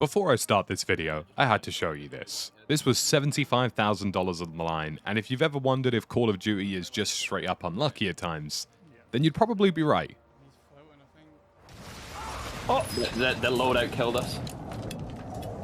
Before I start this video, I had to show you this. This was $75,000 on the line, and if you've ever wondered if Call of Duty is just straight up unlucky at times, then you'd probably be right. Oh, the loadout killed us.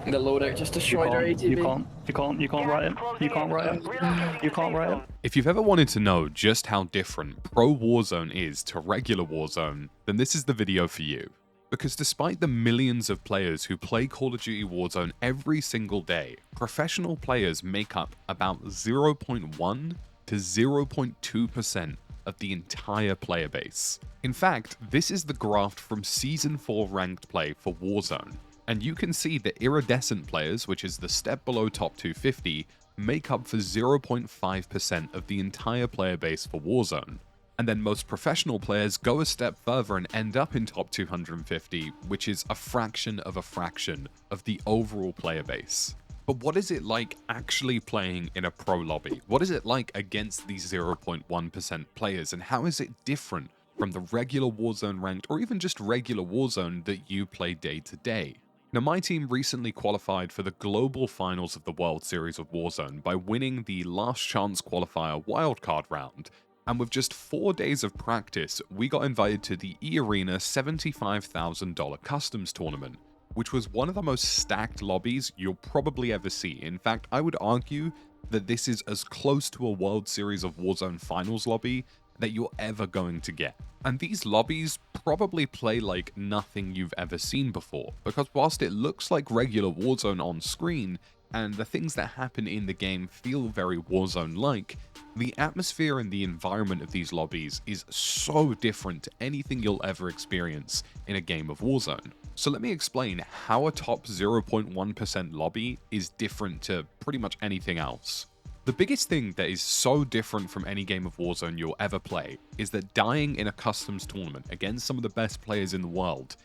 The loadout just destroyed our ATV. You can't write it. You can't write it. You can't write it. If you've ever wanted to know just how different Pro Warzone is to regular Warzone, then this is the video for you. Because despite the millions of players who play Call of Duty Warzone every single day, professional players make up about 0.1 to 0.2% of the entire player base. In fact, this is the graph from Season 4 ranked play for Warzone. And you can see that iridescent players, which is the step below top 250, make up for 0.5% of the entire player base for Warzone. And then most professional players go a step further and end up in top 250, which is a fraction of the overall player base. But what is it like actually playing in a pro lobby? What is it like against these 0.1% players, and how is it different from the regular Warzone ranked or even just regular Warzone that you play day to day? Now, my team recently qualified for the global finals of the World Series of Warzone by winning the last chance qualifier wildcard round. And with just 4 days of practice, we got invited to the E-Arena $75,000 customs tournament, which was one of the most stacked lobbies you'll probably ever see. In fact, I would argue that this is as close to a World Series of Warzone finals lobby that you're ever going to get. And these lobbies probably play like nothing you've ever seen before, because whilst it looks like regular Warzone on screen, and the things that happen in the game feel very Warzone-like, the atmosphere and the environment of these lobbies is so different to anything you'll ever experience in a game of Warzone. So let me explain how a top 0.1% lobby is different to pretty much anything else. The biggest thing that is so different from any game of Warzone you'll ever play is that dying in a customs tournament against some of the best players in the world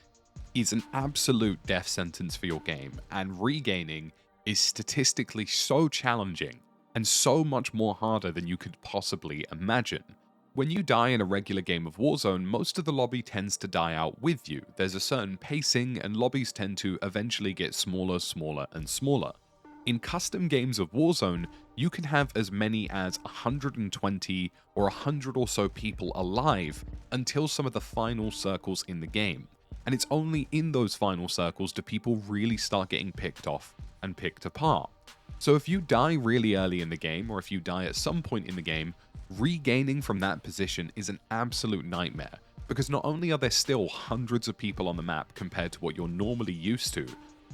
is an absolute death sentence for your game, and regaining is statistically so challenging and so much more harder than you could possibly imagine. When you die in a regular game of Warzone, most of the lobby tends to die out with you. There's a certain pacing, and lobbies tend to eventually get smaller, and smaller. In custom games of Warzone, you can have as many as 120 or 100 or so people alive until some of the final circles in the game. And it's only in those final circles do people really start getting picked off and picked apart. So if you die really early in the game, or if you die at some point in the game, regaining from that position is an absolute nightmare, because not only are there still hundreds of people on the map compared to what you're normally used to,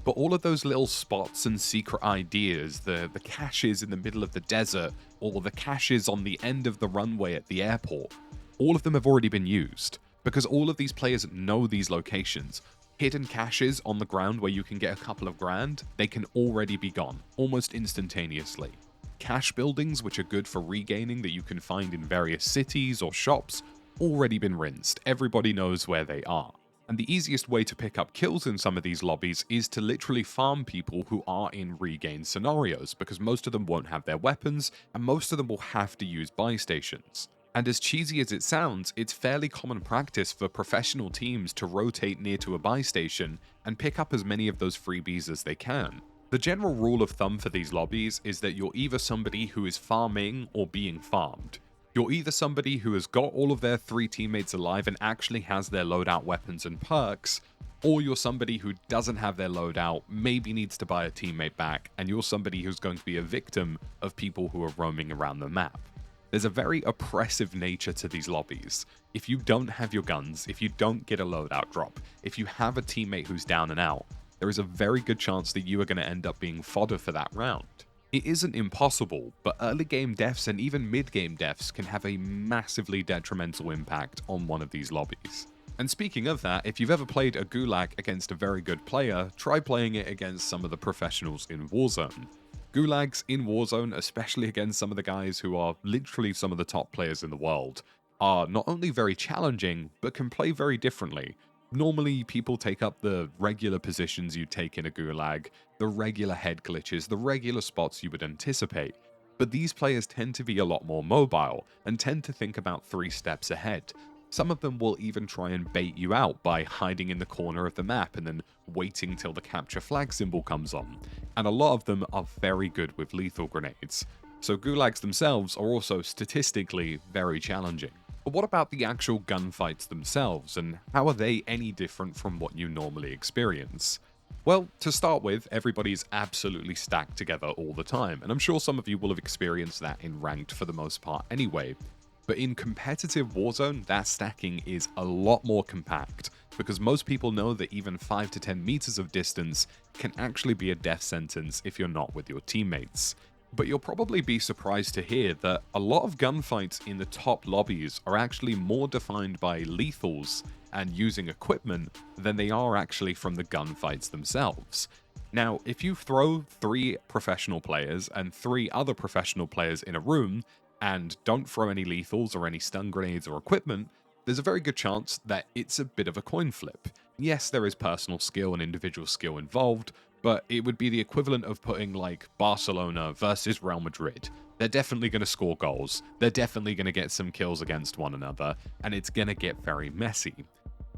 but all of those little spots and secret ideas, the caches in the middle of the desert, or the caches on the end of the runway at the airport, all of them have already been used, because all of these players know these locations. Hidden caches on the ground where you can get a couple of grand, they can already be gone, almost instantaneously. Cache buildings, which are good for regaining, that you can find in various cities or shops, already been rinsed. Everybody knows where they are. And the easiest way to pick up kills in some of these lobbies is to literally farm people who are in regain scenarios, because most of them won't have their weapons, and most of them will have to use buy stations. And as cheesy as it sounds, it's fairly common practice for professional teams to rotate near to a buy station and pick up as many of those freebies as they can. The general rule of thumb for these lobbies is that you're either somebody who is farming or being farmed. You're either somebody who has got all of their 3 teammates alive and actually has their loadout weapons and perks, or you're somebody who doesn't have their loadout, maybe needs to buy a teammate back, and you're somebody who's going to be a victim of people who are roaming around the map. There's a very oppressive nature to these lobbies. If you don't have your guns, if you don't get a loadout drop, if you have a teammate who's down and out, there is a very good chance that you are going to end up being fodder for that round. It isn't impossible, but early game deaths and even mid game deaths can have a massively detrimental impact on one of these lobbies. And speaking of that, if you've ever played a gulag against a very good player, try playing it against some of the professionals in Warzone. Gulags in Warzone, especially against some of the guys who are literally some of the top players in the world, are not only very challenging, but can play very differently. Normally, people take up the regular positions you take in a gulag, the regular head glitches, the regular spots you would anticipate. But these players tend to be a lot more mobile, and tend to think about 3 steps ahead. Some of them will even try and bait you out by hiding in the corner of the map and then waiting till the capture flag symbol comes on. And a lot of them are very good with lethal grenades. So gulags themselves are also statistically very challenging. But what about the actual gunfights themselves, and how are they any different from what you normally experience? Well, to start with, everybody's absolutely stacked together all the time, and I'm sure some of you will have experienced that in ranked for the most part anyway. But in competitive Warzone, that stacking is a lot more compact, because most people know that even 5 to 10 meters of distance can actually be a death sentence if you're not with your teammates. But you'll probably be surprised to hear that a lot of gunfights in the top lobbies are actually more defined by lethals and using equipment than they are actually from the gunfights themselves. Now, if you throw 3 professional players and 3 other professional players in a room and don't throw any lethals or any stun grenades or equipment, there's a very good chance that it's a bit of a coin flip. Yes, there is personal skill and individual skill involved, but it would be the equivalent of putting like Barcelona versus Real Madrid. They're definitely going to score goals, they're definitely going to get some kills against one another, and it's going to get very messy.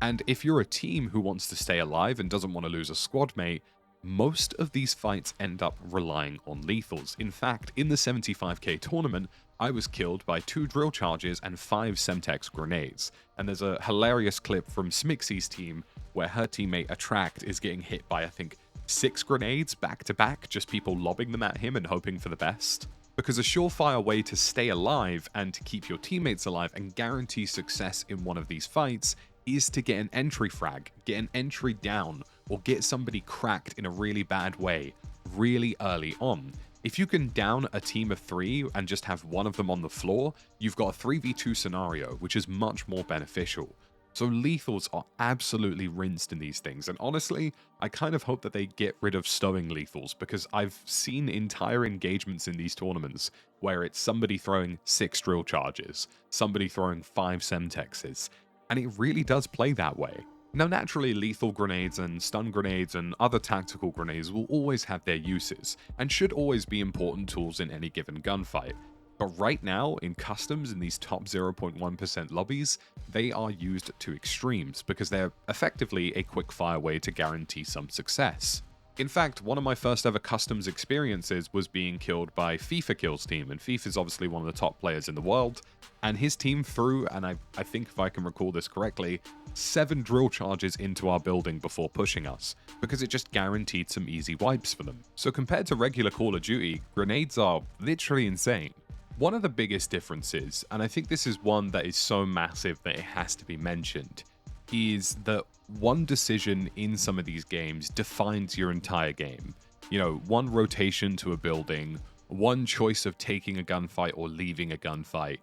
And if you're a team who wants to stay alive and doesn't want to lose a squad mate, most of these fights end up relying on lethals. In fact, in the 75k tournament, I was killed by 2 drill charges and 5 Semtex grenades. And there's a hilarious clip from Smixie's team where her teammate Attract is getting hit by, I think, 6 grenades back to back, just people lobbing them at him and hoping for the best. Because a surefire way to stay alive and to keep your teammates alive and guarantee success in one of these fights is to get an entry frag, get an entry down, or get somebody cracked in a really bad way really early on. If you can down a team of 3 and just have one of them on the floor, you've got a 3v2 scenario, which is much more beneficial. So lethals are absolutely rinsed in these things, and honestly, I kind of hope that they get rid of stowing lethals, because I've seen entire engagements in these tournaments where it's somebody throwing 6 drill charges, somebody throwing 5 Semtexes, and it really does play that way. Now naturally, lethal grenades and stun grenades and other tactical grenades will always have their uses, and should always be important tools in any given gunfight. But right now, in customs in these top 0.1% lobbies, they are used to extremes because they're effectively a quick-fire way to guarantee some success. In fact, one of my first ever customs experiences was being killed by FIFA Kill's team, and FIFA is obviously one of the top players in the world, and his team threw, and I think if I can recall this correctly, 7 drill charges into our building before pushing us, because it just guaranteed some easy wipes for them. So compared to regular Call of Duty, grenades are literally insane. One of the biggest differences, and I think this is one that is so massive that it has to be mentioned, is that one decision in some of these games defines your entire game. You know, one rotation to a building, one choice of taking a gunfight or leaving a gunfight.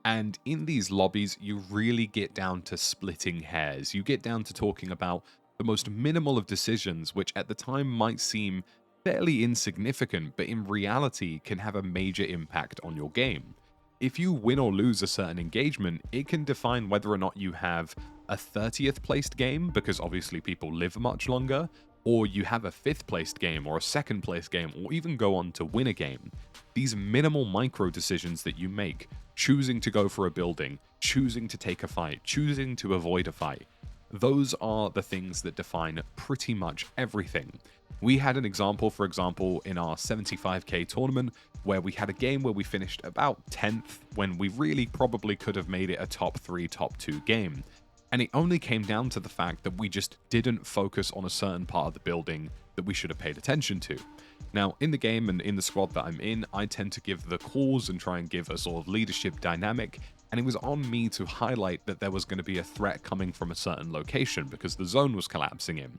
And in these lobbies, you really get down to splitting hairs. You get down to talking about the most minimal of decisions, which at the time might seem fairly insignificant, but in reality can have a major impact on your game. If you win or lose a certain engagement, it can define whether or not you have a 30th placed game, because obviously people live much longer, or you have a 5th placed game or a 2nd placed game, or even go on to win a game. These minimal micro decisions that you make, choosing to go for a building, choosing to take a fight, choosing to avoid a fight, those are the things that define pretty much everything. We had an example, for example, in our 75k tournament, where we had a game where we finished about 10th when we really probably could have made it a top 3, top 2 game. And it only came down to the fact that we just didn't focus on a certain part of the building that we should have paid attention to. Now, in the game and in the squad that I'm in, I tend to give the calls and try and give a sort of leadership dynamic, and it was on me to highlight that there was going to be a threat coming from a certain location because the zone was collapsing in.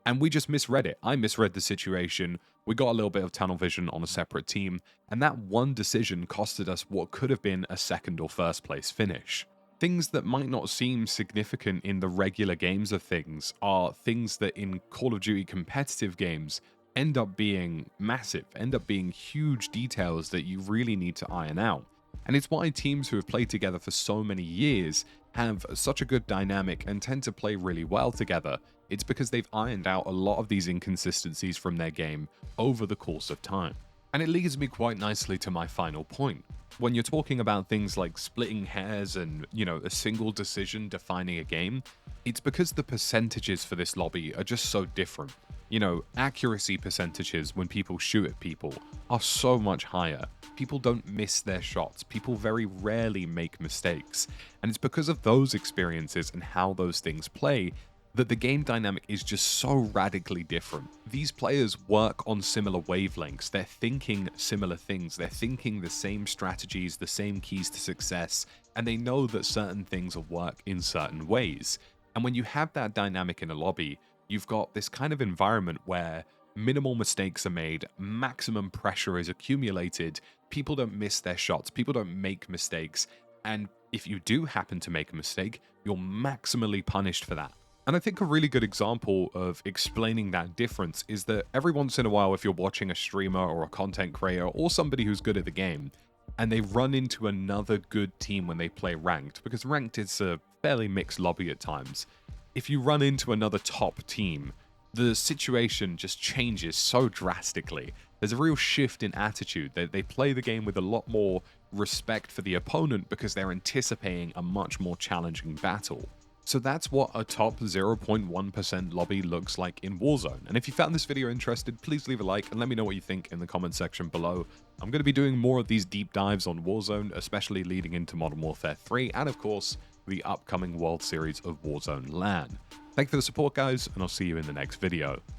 And we just misread it. I misread the situation, we got a little bit of tunnel vision on a separate team, and that one decision costed us what could have been a 2nd or 1st place finish. Things that might not seem significant in the regular games of things are things that in Call of Duty competitive games end up being massive, end up being huge details that you really need to iron out. And it's why teams who have played together for so many years have such a good dynamic and tend to play really well together. It's because they've ironed out a lot of these inconsistencies from their game over the course of time. And it leads me quite nicely to my final point. when you're talking about things like splitting hairs and, you know, a single decision defining a game, it's because the percentages for this lobby are just so different. You know, accuracy percentages when people shoot at people are so much higher. People don't miss their shots. People very rarely make mistakes. And it's because of those experiences and how those things play that the game dynamic is just so radically different. These players work on similar wavelengths, they're thinking similar things, they're thinking the same strategies, the same keys to success, and they know that certain things will work in certain ways. And when you have that dynamic in a lobby, you've got this kind of environment where minimal mistakes are made, maximum pressure is accumulated, people don't miss their shots, people don't make mistakes, and if you do happen to make a mistake, you're maximally punished for that. And I think a really good example of explaining that difference is that every once in a while, if you're watching a streamer or a content creator or somebody who's good at the game, and they run into another good team when they play ranked, because ranked is a fairly mixed lobby at times. If you run into another top team, the situation just changes so drastically. There's a real shift in attitude. They play the game with a lot more respect for the opponent because they're anticipating a much more challenging battle. So that's what a top 0.1% lobby looks like in Warzone. And if you found this video interesting, please leave a like and let me know what you think in the comment section below. I'm going to be doing more of these deep dives on Warzone, especially leading into Modern Warfare 3 and of course the upcoming World Series of Warzone LAN. Thank you for the support guys, and I'll see you in the next video.